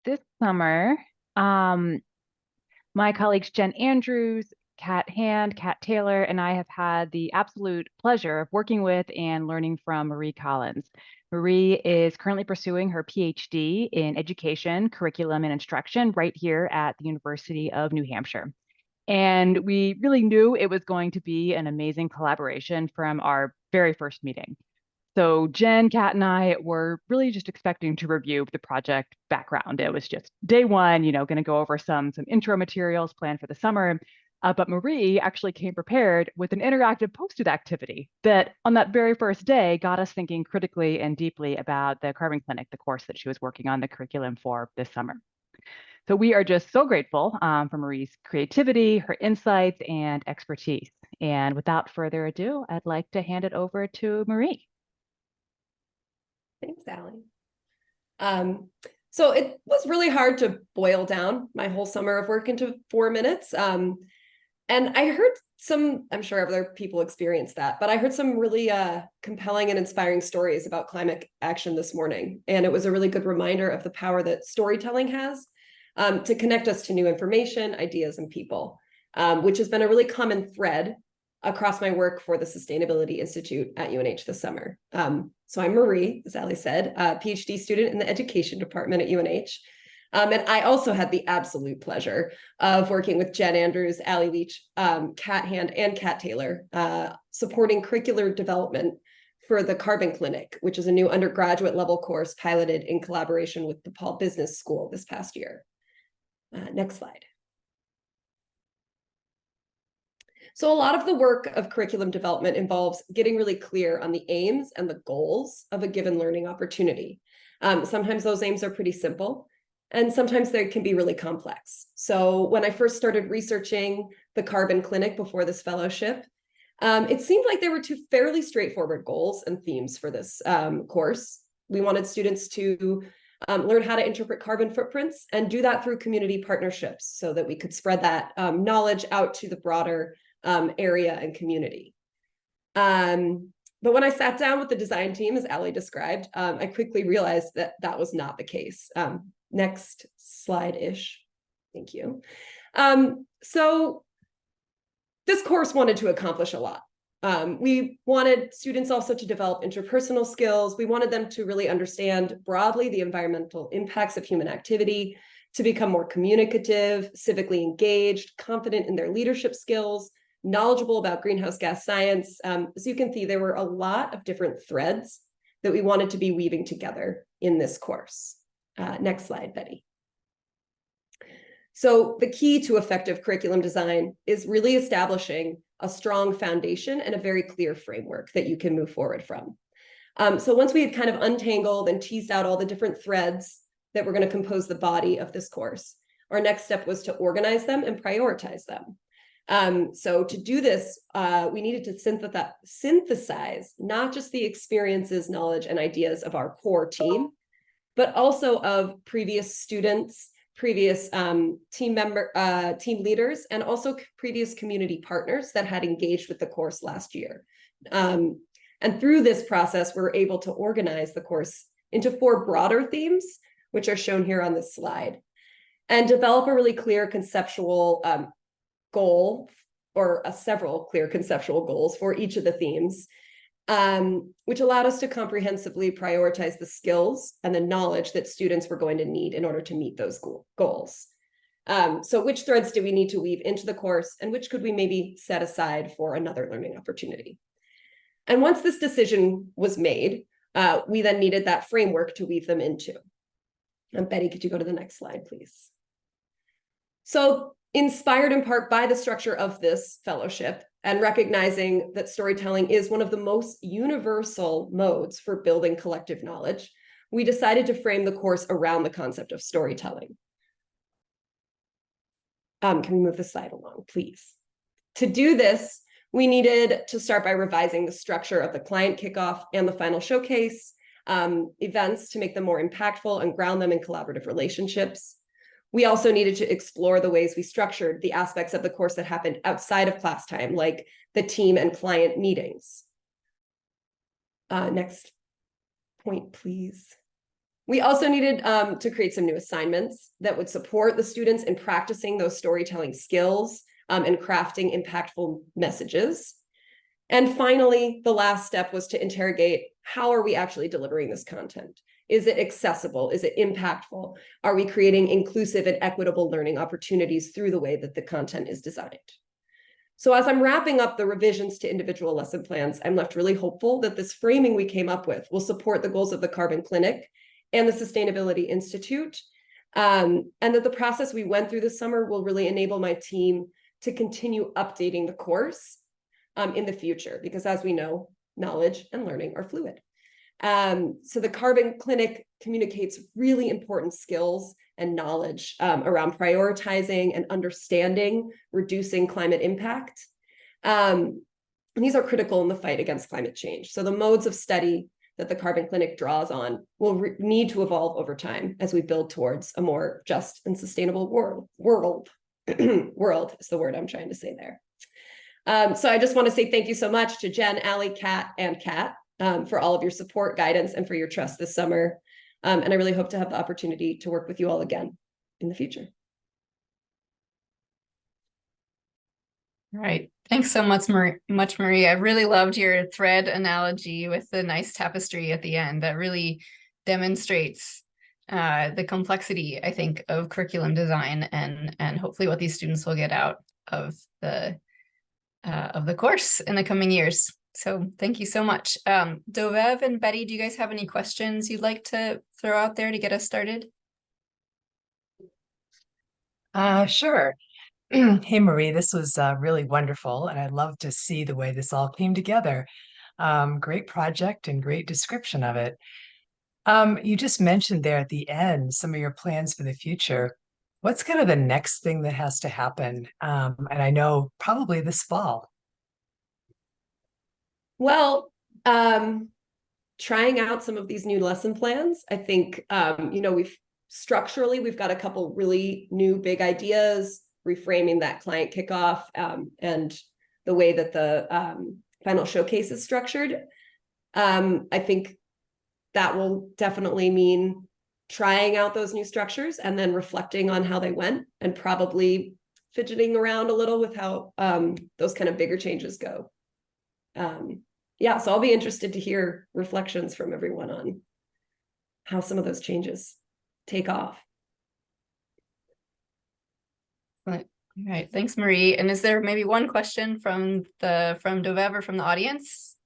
This summer, my colleagues Jen Andrews, Kat Hand, Kat Taylor, and I have had the absolute pleasure of working with and learning from Marie Collins. Marie is currently pursuing her PhD in education, curriculum, and instruction right here at the University of New Hampshire. And we really knew it was going to be an amazing collaboration from our very first meeting. So Jen, Kat, and I were really just expecting to review the project background. It was just day one, going to go over some intro materials planned for the summer. But Marie actually came prepared with an interactive post-it activity that on that very first day got us thinking critically and deeply about the Carbon Clinic, the course that she was working on the curriculum for this summer. So we are just so grateful for Marie's creativity, her insights, and expertise. And without further ado, I'd like to hand it over to Marie. Thanks, Allie. So it was really hard to boil down my whole summer of work into 4 minutes. And I heard I'm sure other people experienced that, but I heard some really compelling and inspiring stories about climate action this morning. And it was a really good reminder of the power that storytelling has to connect us to new information, ideas, and people, which has been a really common thread across my work for the Sustainability Institute at UNH this summer. So I'm Marie, as Ali said, a PhD student in the education department at UNH. And I also had the absolute pleasure of working with Jen Andrews, Ali Leach, Kat Hand, and Kat Taylor, supporting curricular development for the Carbon Clinic, which is a new undergraduate level course piloted in collaboration with DePaul Business School this past year. Next slide. So a lot of the work of curriculum development involves getting really clear on the aims and the goals of a given learning opportunity. Sometimes those aims are pretty simple, and sometimes they can be really complex. So when I first started researching the Carbon Clinic before this fellowship, it seemed like there were two fairly straightforward goals and themes for this course. We wanted students to learn how to interpret carbon footprints and do that through community partnerships so that we could spread that knowledge out to the broader area and community. But when I sat down with the design team, as Ali described, I quickly realized that that was not the case. Next slide-ish. Thank you. So this course wanted to accomplish a lot. We wanted students also to develop interpersonal skills. We wanted them to really understand broadly the environmental impacts of human activity, to become more communicative, civically engaged, confident in their leadership skills, knowledgeable about greenhouse gas science. As you can see, there were a lot of different threads that we wanted to be weaving together in this course. Next slide, Betty. So the key to effective curriculum design is really establishing a strong foundation and a very clear framework that you can move forward from. So once we had kind of untangled and teased out all the different threads that were going to compose the body of this course, our next step was to organize them and prioritize them. So to do this, we needed to synthesize not just the experiences, knowledge, and ideas of our core team, but also of previous students, previous team leaders, and also previous community partners that had engaged with the course last year. And through this process, we're able to organize the course into 4 broader themes, which are shown here on this slide, and develop a really clear conceptual goal, or several clear conceptual goals for each of the themes, which allowed us to comprehensively prioritize the skills and the knowledge that students were going to need in order to meet those goals. So which threads do we need to weave into the course, and which could we maybe set aside for another learning opportunity? And once this decision was made, we then needed that framework to weave them into. And Betty, could you go to the next slide, please? So inspired in part by the structure of this fellowship and recognizing that storytelling is one of the most universal modes for building collective knowledge, we decided to frame the course around the concept of storytelling. Can we move the slide along, please? To do this, we needed to start by revising the structure of the client kickoff and the final showcase events to make them more impactful and ground them in collaborative relationships. We also needed to explore the ways we structured the aspects of the course that happened outside of class time, like the team and client meetings. Next point, please. We also needed to create some new assignments that would support the students in practicing those storytelling skills and crafting impactful messages. And finally, the last step was to interrogate, how are we actually delivering this content? Is it accessible? Is it impactful? Are we creating inclusive and equitable learning opportunities through the way that the content is designed? So as I'm wrapping up the revisions to individual lesson plans, I'm left really hopeful that this framing we came up with will support the goals of the Carbon Clinic and the Sustainability Institute, and that the process we went through this summer will really enable my team to continue updating the course in the future, because as we know, knowledge and learning are fluid. So the Carbon Clinic communicates really important skills and knowledge around prioritizing and understanding reducing climate impact. And these are critical in the fight against climate change. So the modes of study that the Carbon Clinic draws on will need to evolve over time as we build towards a more just and sustainable world. World is the word I'm trying to say there. So I just want to say thank you so much to Jen, Allie, Kat, and Kat for all of your support, guidance, and for your trust this summer. And I really hope to have the opportunity to work with you all again in the future. All right. Thanks so much, Marie. I really loved your thread analogy with the nice tapestry at the end. That really demonstrates the complexity, I think, of curriculum design and hopefully what these students will get out of the course in the coming years. So thank you so much. Dovev and Betty, do you guys have any questions you'd like to throw out there to get us started? Sure. Hey, Marie, this was really wonderful, and I love to see the way this all came together. Great project and great description of it. You just mentioned there at the end some of your plans for the future. What's kind of the next thing that has to happen? And I know probably this fall. Well, trying out some of these new lesson plans. I think, we've got a couple really new big ideas, reframing that client kickoff and the way that the final showcase is structured. I think that will definitely mean trying out those new structures and then reflecting on how they went, and probably fidgeting around a little with how those kind of bigger changes go. Yeah, so I'll be interested to hear reflections from everyone on how some of those changes take off. All right, thanks, Marie. And is there maybe one question from Dovev or from the audience?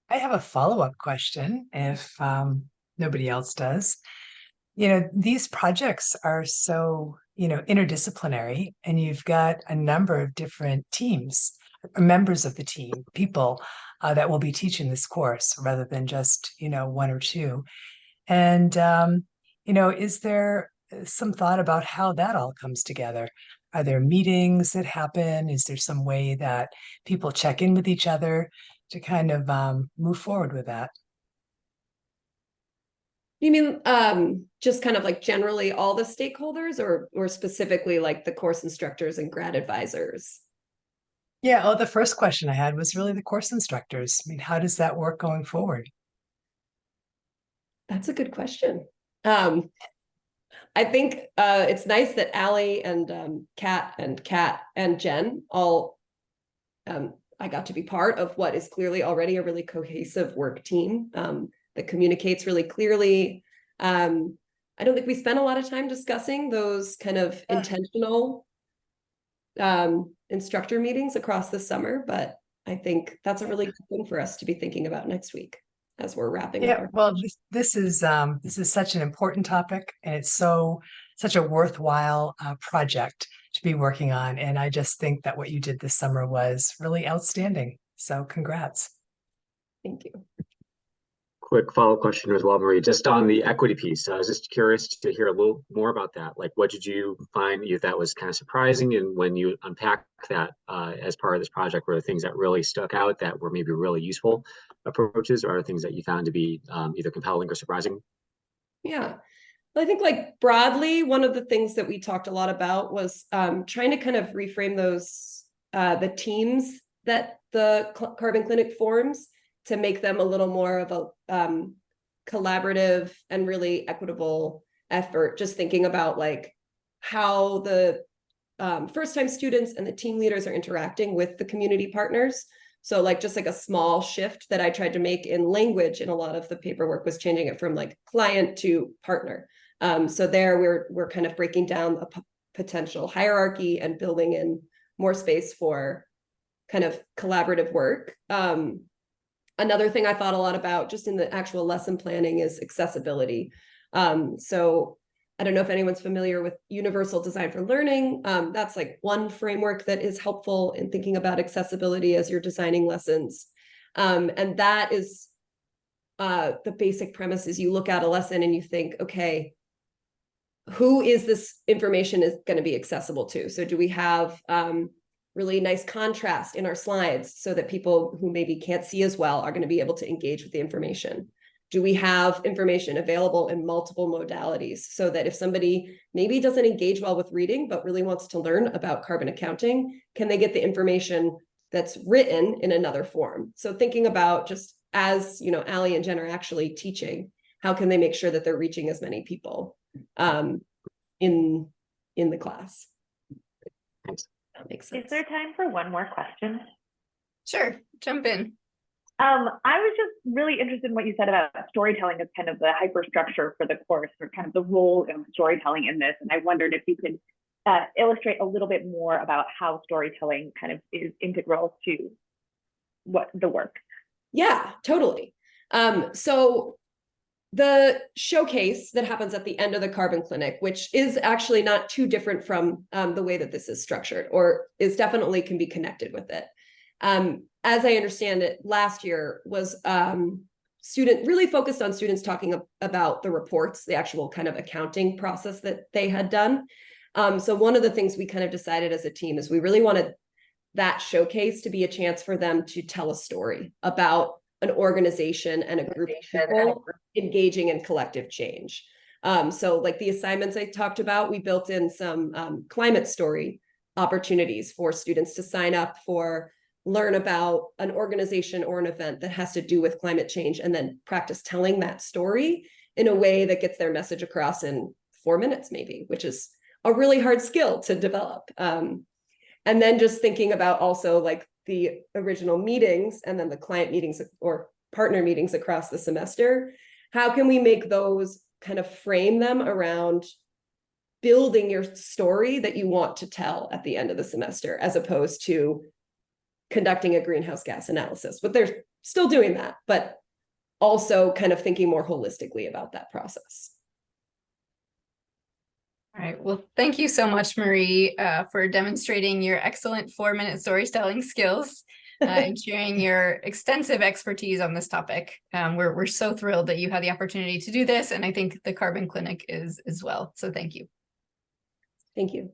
I have a follow-up question if nobody else does. These projects are so, interdisciplinary, and you've got a number of different teams, members of the team, people that will be teaching this course rather than just, one or two. And, is there some thought about how that all comes together? Are there meetings that happen? Is there some way that people check in with each other to kind of move forward with that? You mean just kind of like generally all the stakeholders, or specifically like the course instructors and grad advisors? Yeah, the first question I had was really the course instructors. I mean, how does that work going forward? That's a good question. I think it's nice that Allie and Kat and Jen all I got to be part of what is clearly already a really cohesive work team that communicates really clearly. I don't think we spent a lot of time discussing those kind of intentional instructor meetings across the summer, but I think that's a really good thing for us to be thinking about next week as we're wrapping up Yeah, our. well, this is such an important topic, and it's such a worthwhile project to be working on. And I just think that what you did this summer was really outstanding. So congrats. Thank you. Quick follow-up question as well, Marie, just on the equity piece. I was just curious to hear a little more about that. Like, what did you find that was kind of surprising? And when you unpack that as part of this project, were there things that really stuck out that were maybe really useful approaches, or things that you found to be either compelling or surprising? Yeah. I think like broadly, one of the things that we talked a lot about was trying to kind of reframe those, the teams that the Carbon Clinic forms to make them a little more of a collaborative and really equitable effort. Just thinking about like how the first-time students and the team leaders are interacting with the community partners. So like just like a small shift that I tried to make in language in a lot of the paperwork was changing it from like client to partner. So there we're kind of breaking down a potential hierarchy and building in more space for kind of collaborative work. Another thing I thought a lot about just in the actual lesson planning is accessibility. So I don't know if anyone's familiar with Universal Design for Learning. That's like one framework that is helpful in thinking about accessibility as you're designing lessons. And that is the basic premise is you look at a lesson and you think, okay, who is this information is going to be accessible to? So do we have really nice contrast in our slides so that people who maybe can't see as well are going to be able to engage with the information? Do we have information available in multiple modalities so that if somebody maybe doesn't engage well with reading, but really wants to learn about carbon accounting, can they get the information that's written in another form? So thinking about just as, you know, Allie and Jen are actually teaching, how can they make sure that they're reaching as many people in the class? That makes sense. Is there time for one more question? Sure, jump in. I was just really interested in what you said about storytelling as kind of the hyperstructure for the course, or kind of the role of storytelling in this. And I wondered if you could illustrate a little bit more about how storytelling kind of is integral to what the work. Yeah, totally. So the showcase that happens at the end of the Carbon Clinic, which is actually not too different from the way that this is structured, or is definitely can be connected with it. As I understand it, last year was really focused on students talking about the reports, the actual kind of accounting process that they had done. So one of the things we kind of decided as a team is we really wanted that showcase to be a chance for them to tell a story about an organization and a group of people engaging in collective change. So like the assignments I talked about, we built in some climate story opportunities for students to sign up for, learn about an organization or an event that has to do with climate change, and then practice telling that story in a way that gets their message across in 4 minutes maybe, which is a really hard skill to develop. And then just thinking about also like the original meetings and then the client meetings or partner meetings across the semester. How can we make those kind of frame them around building your story that you want to tell at the end of the semester, as opposed to conducting a greenhouse gas analysis? But they're still doing that, but also kind of thinking more holistically about that process. All right, well, thank you so much, Marie, for demonstrating your excellent 4-minute storytelling skills and sharing your extensive expertise on this topic. We're so thrilled that you had the opportunity to do this, and I think the Carbon Clinic is as well. So thank you. Thank you.